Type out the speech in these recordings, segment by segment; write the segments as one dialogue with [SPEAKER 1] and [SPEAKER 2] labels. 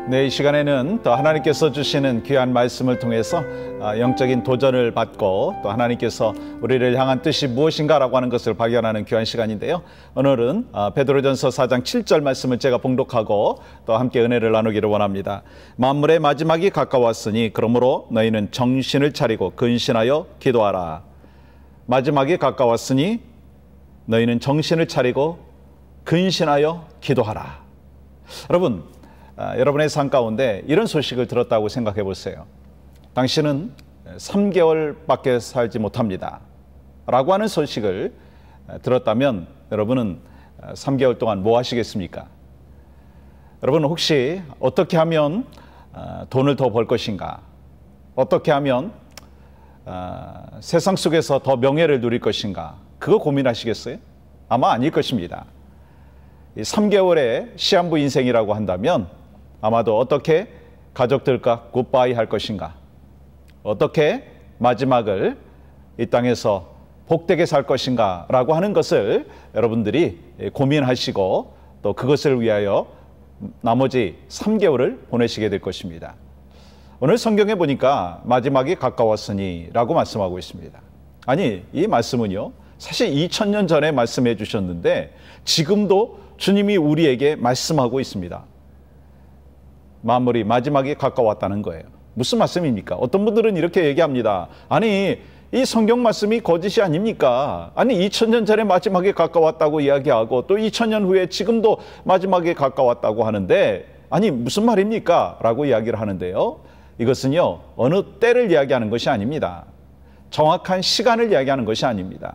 [SPEAKER 1] 네, 이 시간에는 또 하나님께서 주시는 귀한 말씀을 통해서 영적인 도전을 받고 또 하나님께서 우리를 향한 뜻이 무엇인가라고 하는 것을 발견하는 귀한 시간인데요. 오늘은 베드로전서 4장 7절 말씀을 제가 봉독하고 또 함께 은혜를 나누기를 원합니다. 만물의 마지막이 가까웠으니 그러므로 너희는 정신을 차리고 근신하여 기도하라. 마지막이 가까웠으니 너희는 정신을 차리고 근신하여 기도하라. 여러분, 여러분의 삶 가운데 이런 소식을 들었다고 생각해 보세요. 당신은 3개월밖에 살지 못합니다 라고 하는 소식을 들었다면 여러분은 3개월 동안 뭐 하시겠습니까? 여러분, 혹시 어떻게 하면 돈을 더 벌 것인가? 어떻게 하면 세상 속에서 더 명예를 누릴 것인가? 그거 고민하시겠어요? 아마 아닐 것입니다. 이 3개월의 시한부 인생이라고 한다면 아마도 어떻게 가족들과 굿바이 할 것인가, 어떻게 마지막을 이 땅에서 복되게 살 것인가 라고 하는 것을 여러분들이 고민하시고 또 그것을 위하여 나머지 3개월을 보내시게 될 것입니다. 오늘 성경에 보니까 마지막이 가까웠으니 라고 말씀하고 있습니다. 아니, 이 말씀은요, 사실 2000년 전에 말씀해 주셨는데 지금도 주님이 우리에게 말씀하고 있습니다. 만물이 마지막에 가까웠다는 거예요. 무슨 말씀입니까? 어떤 분들은 이렇게 얘기합니다. 아니, 이 성경 말씀이 거짓이 아닙니까? 아니, 2000년 전에 마지막에 가까웠다고 이야기하고 또 2000년 후에 지금도 마지막에 가까웠다고 하는데 아니, 무슨 말입니까? 라고 이야기를 하는데요. 이것은요, 어느 때를 이야기하는 것이 아닙니다. 정확한 시간을 이야기하는 것이 아닙니다.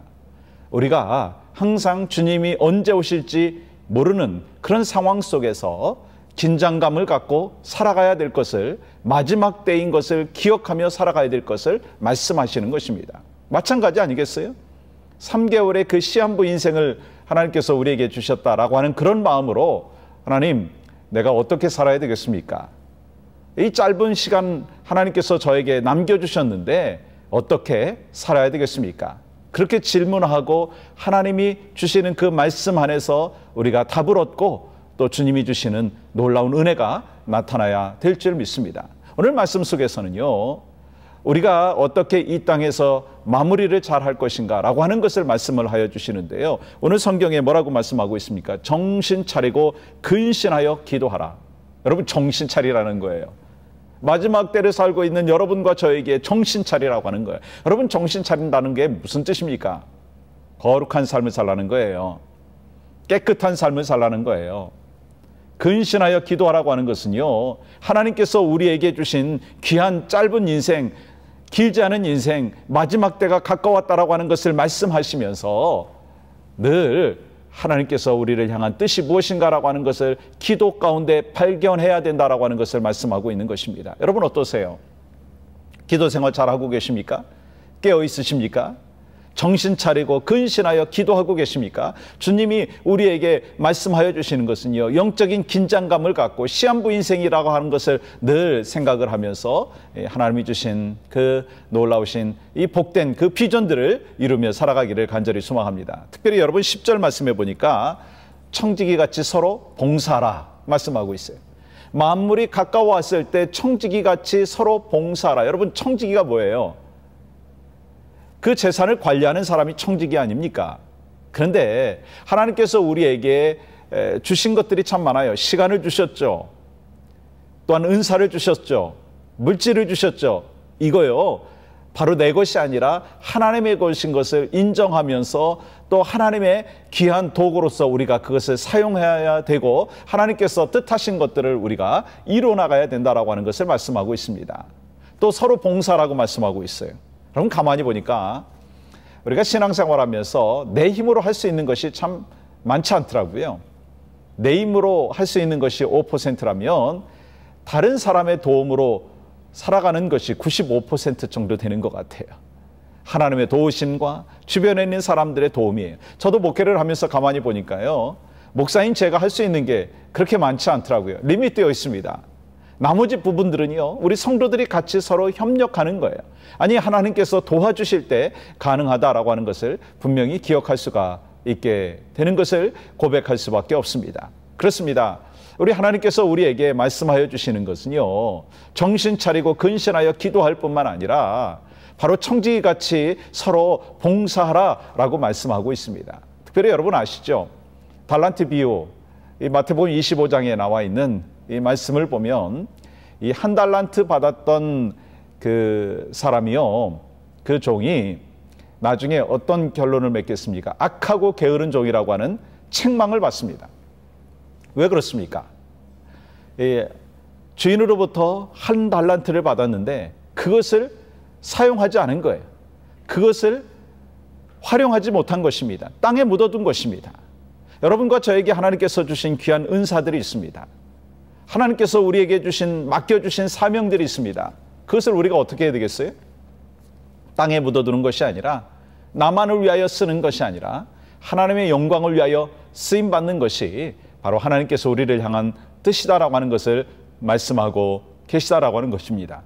[SPEAKER 1] 우리가 항상 주님이 언제 오실지 모르는 그런 상황 속에서 긴장감을 갖고 살아가야 될 것을, 마지막 때인 것을 기억하며 살아가야 될 것을 말씀하시는 것입니다. 마찬가지 아니겠어요? 3개월의 그 시한부 인생을 하나님께서 우리에게 주셨다라고 하는 그런 마음으로 하나님, 내가 어떻게 살아야 되겠습니까? 이 짧은 시간 하나님께서 저에게 남겨주셨는데 어떻게 살아야 되겠습니까? 그렇게 질문하고 하나님이 주시는 그 말씀 안에서 우리가 답을 얻고 또 주님이 주시는 놀라운 은혜가 나타나야 될 줄 믿습니다. 오늘 말씀 속에서는요, 우리가 어떻게 이 땅에서 마무리를 잘 할 것인가 라고 하는 것을 말씀을 하여 주시는데요. 오늘 성경에 뭐라고 말씀하고 있습니까? 정신 차리고 근신하여 기도하라. 여러분, 정신 차리라는 거예요. 마지막 때를 살고 있는 여러분과 저에게 정신 차리라고 하는 거예요. 여러분, 정신 차린다는 게 무슨 뜻입니까? 거룩한 삶을 살라는 거예요. 깨끗한 삶을 살라는 거예요. 근신하여 기도하라고 하는 것은요, 하나님께서 우리에게 주신 귀한 짧은 인생, 길지 않은 인생, 마지막 때가 가까웠다라고 하는 것을 말씀하시면서 늘 하나님께서 우리를 향한 뜻이 무엇인가라고 하는 것을 기도 가운데 발견해야 된다라고 하는 것을 말씀하고 있는 것입니다. 여러분, 어떠세요? 기도 생활 잘하고 계십니까? 깨어 있으십니까? 정신 차리고 근신하여 기도하고 계십니까? 주님이 우리에게 말씀하여 주시는 것은요, 영적인 긴장감을 갖고 시한부 인생이라고 하는 것을 늘 생각을 하면서 하나님이 주신 그 놀라우신 이 복된 그 비전들을 이루며 살아가기를 간절히 소망합니다. 특별히 여러분 10절 말씀해 보니까 청지기 같이 서로 봉사하라 말씀하고 있어요. 만물이 가까웠을 때 청지기 같이 서로 봉사하라. 여러분, 청지기가 뭐예요? 그 재산을 관리하는 사람이 청지기 아닙니까? 그런데 하나님께서 우리에게 주신 것들이 참 많아요. 시간을 주셨죠. 또한 은사를 주셨죠. 물질을 주셨죠. 이거요, 바로 내 것이 아니라 하나님의 것인 것을 인정하면서 또 하나님의 귀한 도구로서 우리가 그것을 사용해야 되고 하나님께서 뜻하신 것들을 우리가 이뤄나가야 된다라고 하는 것을 말씀하고 있습니다. 또 서로 봉사라고 말씀하고 있어요. 그럼 가만히 보니까 우리가 신앙생활하면서 내 힘으로 할 수 있는 것이 참 많지 않더라고요. 내 힘으로 할 수 있는 것이 5%라면 다른 사람의 도움으로 살아가는 것이 95% 정도 되는 것 같아요. 하나님의 도우심과 주변에 있는 사람들의 도움이에요. 저도 목회를 하면서 가만히 보니까요, 목사인 제가 할 수 있는 게 그렇게 많지 않더라고요. 리밋되어 있습니다. 나머지 부분들은요, 우리 성도들이 같이 서로 협력하는 거예요. 아니, 하나님께서 도와주실 때 가능하다라고 하는 것을 분명히 기억할 수가 있게 되는 것을 고백할 수밖에 없습니다. 그렇습니다. 우리 하나님께서 우리에게 말씀하여 주시는 것은요, 정신 차리고 근신하여 기도할 뿐만 아니라 바로 청지기같이 서로 봉사하라라고 말씀하고 있습니다. 특별히 여러분 아시죠? 달란트 비유, 이 마태복음 25장에 나와 있는 이 말씀을 보면 이 한 달란트 받았던 그 사람이요, 그 종이 나중에 어떤 결론을 맺겠습니까? 악하고 게으른 종이라고 하는 책망을 받습니다. 왜 그렇습니까? 주인으로부터 한 달란트를 받았는데 그것을 사용하지 않은 거예요. 그것을 활용하지 못한 것입니다. 땅에 묻어둔 것입니다. 여러분과 저에게 하나님께서 주신 귀한 은사들이 있습니다. 하나님께서 우리에게 맡겨주신 사명들이 있습니다. 그것을 우리가 어떻게 해야 되겠어요? 땅에 묻어두는 것이 아니라, 나만을 위하여 쓰는 것이 아니라 하나님의 영광을 위하여 쓰임받는 것이 바로 하나님께서 우리를 향한 뜻이다라고 하는 것을 말씀하고 계시다라고 하는 것입니다.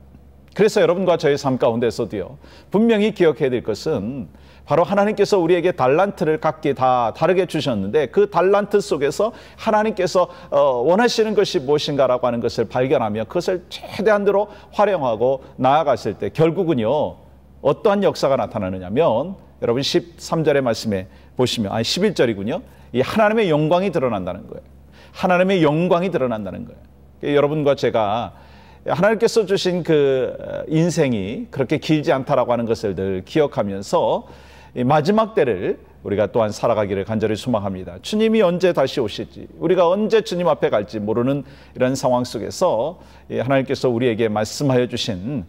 [SPEAKER 1] 그래서 여러분과 저의 삶 가운데서도요, 분명히 기억해야 될 것은 바로 하나님께서 우리에게 달란트를 각기 다 다르게 주셨는데 그 달란트 속에서 하나님께서 원하시는 것이 무엇인가라고 하는 것을 발견하며 그것을 최대한대로 활용하고 나아갔을 때 결국은요, 어떠한 역사가 나타나느냐면, 여러분 13절의 말씀에 보시면, 11절이군요. 이 하나님의 영광이 드러난다는 거예요. 하나님의 영광이 드러난다는 거예요. 여러분과 제가 하나님께서 주신 그 인생이 그렇게 길지 않다라고 하는 것을 늘 기억하면서 이 마지막 때를 우리가 또한 살아가기를 간절히 소망합니다. 주님이 언제 다시 오실지, 우리가 언제 주님 앞에 갈지 모르는 이런 상황 속에서 하나님께서 우리에게 말씀하여 주신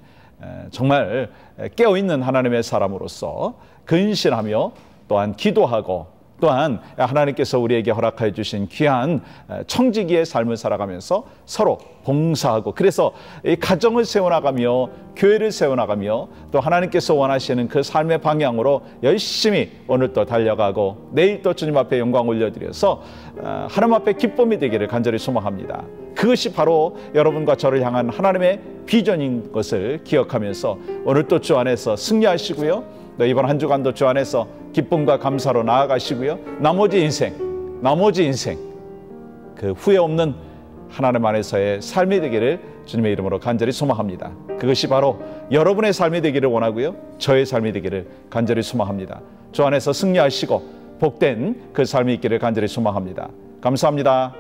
[SPEAKER 1] 정말 깨어있는 하나님의 사람으로서 근신하며 또한 기도하고 또한 하나님께서 우리에게 허락하여 주신 귀한 청지기의 삶을 살아가면서 서로 봉사하고, 그래서 이 가정을 세워나가며 교회를 세워나가며 또 하나님께서 원하시는 그 삶의 방향으로 열심히 오늘 또 달려가고 내일 또 주님 앞에 영광 올려드려서 하나님 앞에 기쁨이 되기를 간절히 소망합니다. 그것이 바로 여러분과 저를 향한 하나님의 비전인 것을 기억하면서 오늘 또 주 안에서 승리하시고요, 또 이번 한 주간도 주 안에서 기쁨과 감사로 나아가시고요, 나머지 인생 그 후회 없는 하나님 안에서의 삶이 되기를 주님의 이름으로 간절히 소망합니다. 그것이 바로 여러분의 삶이 되기를 원하고요, 저의 삶이 되기를 간절히 소망합니다. 주 안에서 승리하시고 복된 그 삶이 있기를 간절히 소망합니다. 감사합니다.